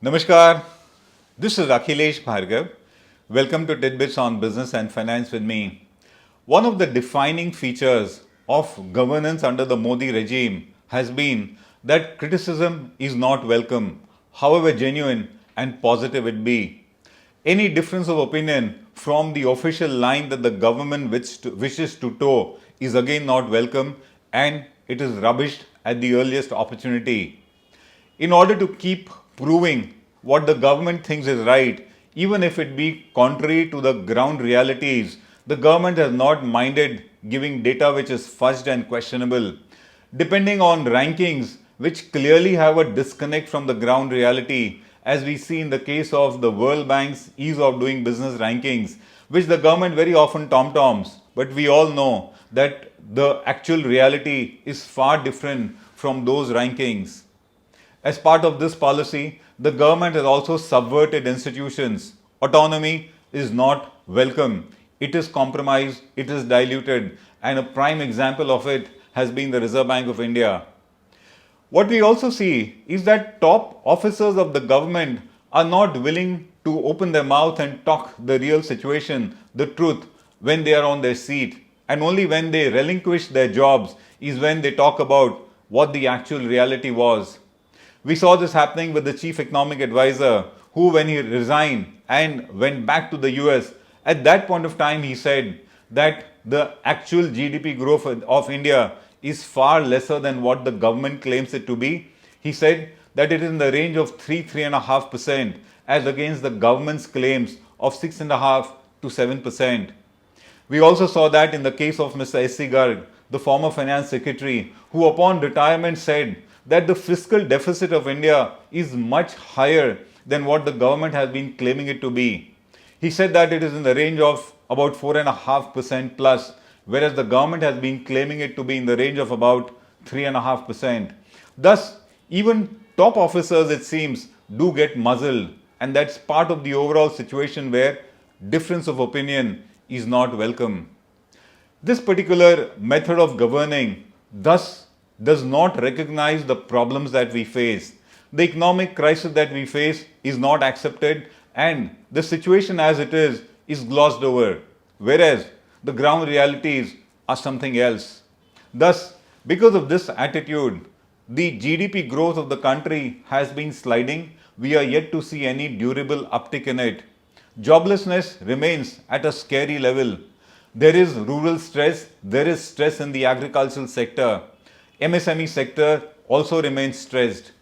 Namaskar, this is Akhilesh Bhargava. Welcome to Tit-Bits on Business and Finance with me. One of the defining features of governance under the Modi regime has been that criticism is not welcome, however genuine and positive it be. Any difference of opinion from the official line that the government wishes to toe is again not welcome, and it is rubbished at the earliest opportunity. In order to keep proving what the government thinks is right, even if it be contrary to the ground realities, the government has not minded giving data which is fudged and questionable. Depending on rankings which clearly have a disconnect from the ground reality, as we see in the case of the World Bank's ease of doing business rankings, which the government very often tom-toms, but we all know that the actual reality is far different from those rankings. As part of this policy, the government has also subverted institutions. Autonomy is not welcome. It is compromised, it is diluted, and a prime example of it has been the Reserve Bank of India. What we also see is that top officers of the government are not willing to open their mouth and talk the real situation, the truth, when they are on their seat. And only when they relinquish their jobs is when they talk about what the actual reality was. We saw this happening with the chief economic advisor, who, when he resigned and went back to the US, at that point of time he said that the actual GDP growth of India is far lesser than what the government claims it to be. He said that it is in the range of 3.5% as against the government's claims of 6.5 to 7%. We also saw that in the case of Mr. S.C. Garg, the former finance secretary, who upon retirement said that the fiscal deficit of India is much higher than what the government has been claiming it to be. He said that it is in the range of about 4.5% plus, whereas the government has been claiming it to be in the range of about 3.5%. Thus, even top officers, it seems, do get muzzled, and that's part of the overall situation where difference of opinion is not welcome. This particular method of governing thus does not recognize the problems that we face. The economic crisis that we face is not accepted, and the situation as it is glossed over, whereas the ground realities are something else. Thus, because of this attitude, the GDP growth of the country has been sliding. We are yet to see any durable uptick in it. Joblessness remains at a scary level. There is rural stress, there is stress in the agricultural sector. MSME sector also remains stressed.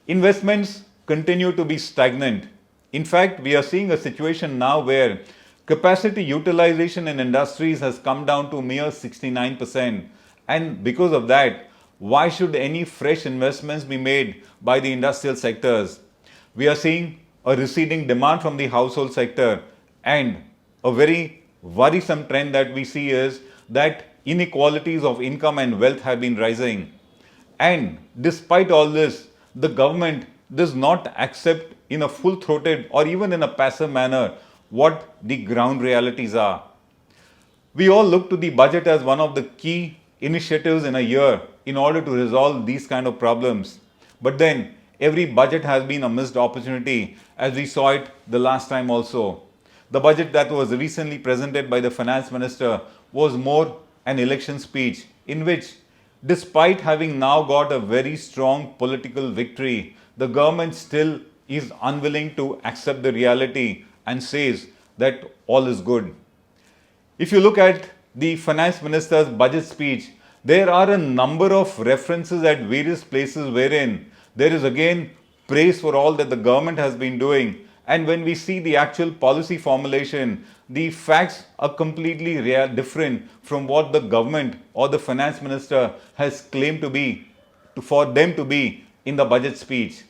Investments continue to be stagnant. In fact, we are seeing a situation now where capacity utilization in industries has come down to mere 69%. And because of that, why should any fresh investments be made by the industrial sectors? We are seeing a receding demand from the household sector, and a very worrisome trend that we see is that inequalities of income and wealth have been rising. And despite all this, the government does not accept in a full-throated or even in a passive manner what the ground realities are. We all look to the budget as one of the key initiatives in a year in order to resolve these kind of problems. But then every budget has been a missed opportunity, as we saw it the last time also. The budget that was recently presented by the finance minister was more an election speech in which, despite having now got a very strong political victory, the government still is unwilling to accept the reality and says that all is good. If you look at the finance minister's budget speech, there are a number of references at various places wherein there is again praise for all that the government has been doing. And when we see the actual policy formulation, the facts are completely different from what the government or the finance minister has claimed to be, for them to be in the budget speech.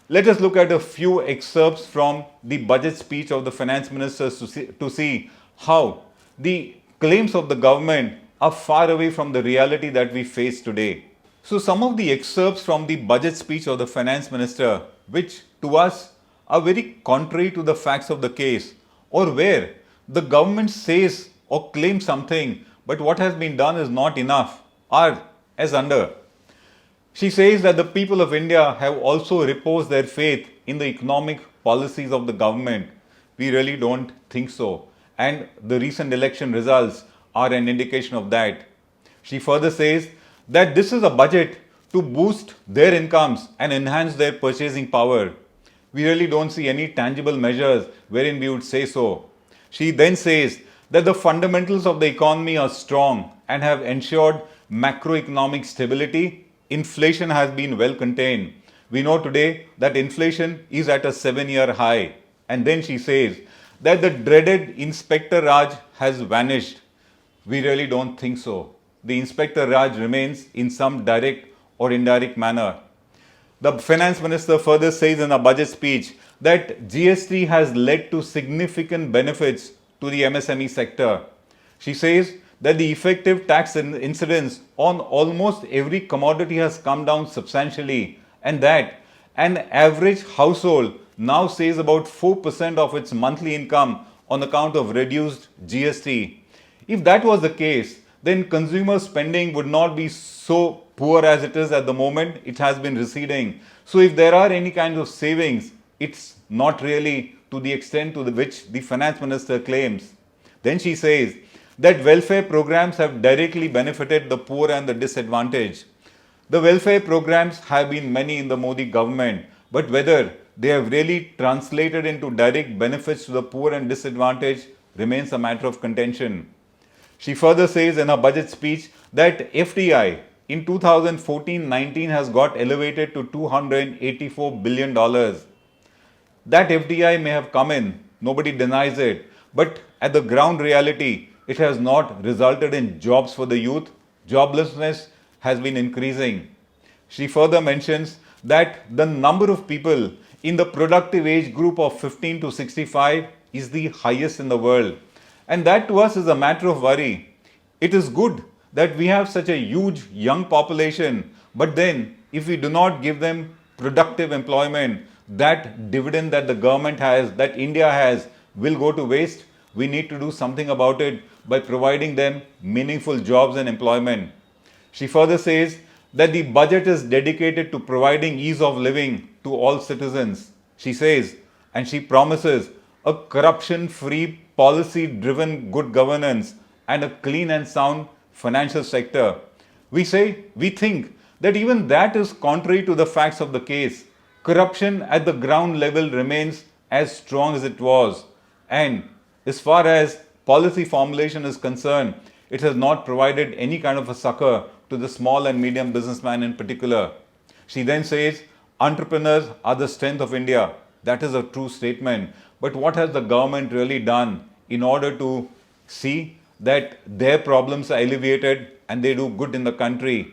Let us look at a few excerpts from the budget speech of the finance minister to see how the claims of the government are far away from the reality that we face today. So some of the excerpts from the budget speech of the finance minister, which to us are very contrary to the facts of the case, or where the government says or claims something, but what has been done is not enough, are as under. She says that the people of India have also reposed their faith in the economic policies of the government? We really don't think so. And the recent election results are an indication of that. She further says that this is a budget to boost their incomes and enhance their purchasing power. We really don't see any tangible measures wherein we would say so. She then says that the fundamentals of the economy are strong and have ensured macroeconomic stability. Inflation has been well contained. We know today that inflation is at a 7-year high. And then she says that the dreaded Inspector Raj has vanished. We really don't think so. The Inspector Raj remains in some direct or indirect manner. The finance minister further says in a budget speech that GST has led to significant benefits to the MSME sector. She says that the effective tax incidence on almost every commodity has come down substantially, and that an average household now saves about 4% of its monthly income on account of reduced GST. If that was the case, then consumer spending would not be so poor as it is at the moment. It has been receding. So if there are any kind of savings, it's not really to the extent to which the finance minister claims. Then she says that welfare programs have directly benefited the poor and the disadvantaged. The welfare programs have been many in the Modi government, but whether they have really translated into direct benefits to the poor and disadvantaged remains a matter of contention. She further says in her budget speech that FDI in 2014-19 has got elevated to $284 billion. That FDI may have come in, nobody denies it, but at the ground reality, it has not resulted in jobs for the youth. Joblessness has been increasing. She further mentions that the number of people in the productive age group of 15 to 65 is the highest in the world. And that to us is a matter of worry. It is good that we have such a huge young population, but then if we do not give them productive employment, that dividend that the government has, that India has, will go to waste. We need to do something about it by providing them meaningful jobs and employment. She further says that the budget is dedicated to providing ease of living to all citizens. She says, and she promises, a corruption-free, policy-driven good governance and a clean and sound financial sector. We think that even that is contrary to the facts of the case. Corruption at the ground level remains as strong as it was. And as far as policy formulation is concerned, it has not provided any kind of a succor to the small and medium businessman in particular. She then says, entrepreneurs are the strength of India. That is a true statement. But what has the government really done in order to see that their problems are alleviated and they do good in the country?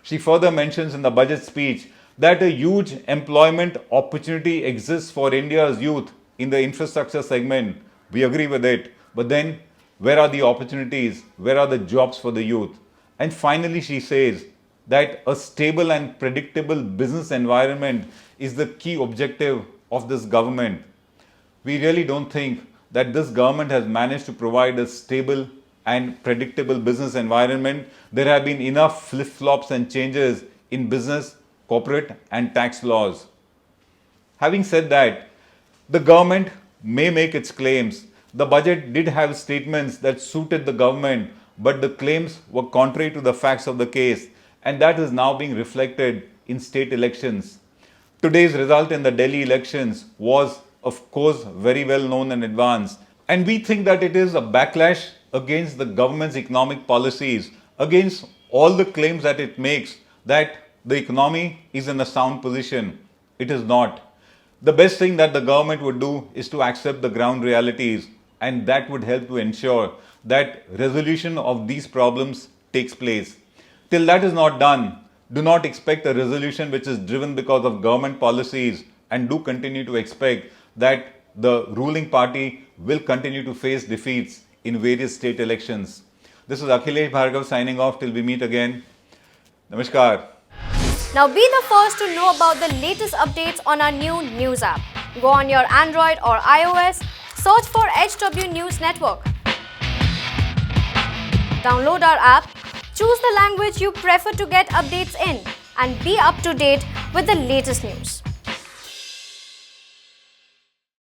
She further mentions in the budget speech that a huge employment opportunity exists for India's youth in the infrastructure segment. We agree with it. But then, where are the opportunities? Where are the jobs for the youth? And finally, she says that a stable and predictable business environment is the key objective of this government. We really don't think that this government has managed to provide a stable and predictable business environment. There have been enough flip-flops and changes in business, corporate and tax laws. Having said that, the government may make its claims. The budget did have statements that suited the government, but the claims were contrary to the facts of the case, and that is now being reflected in state elections. Today's result in the Delhi elections was, of course, very well known in advance, and we think that it is a backlash against the government's economic policies, against all the claims that it makes that the economy is in a sound position. It is not. The best thing that the government would do is to accept the ground realities, and that would help to ensure that resolution of these problems takes place. Till that is not done, do not expect a resolution which is driven because of government policies, and do continue to expect that the ruling party will continue to face defeats in various state elections. This is Akhilesh Bhargava signing off till we meet again. Namaskar. Now be the first to know about the latest updates on our new news app. Go on your Android or iOS, search for HW News Network. Download our app, choose the language you prefer to get updates in, and be up to date with the latest news.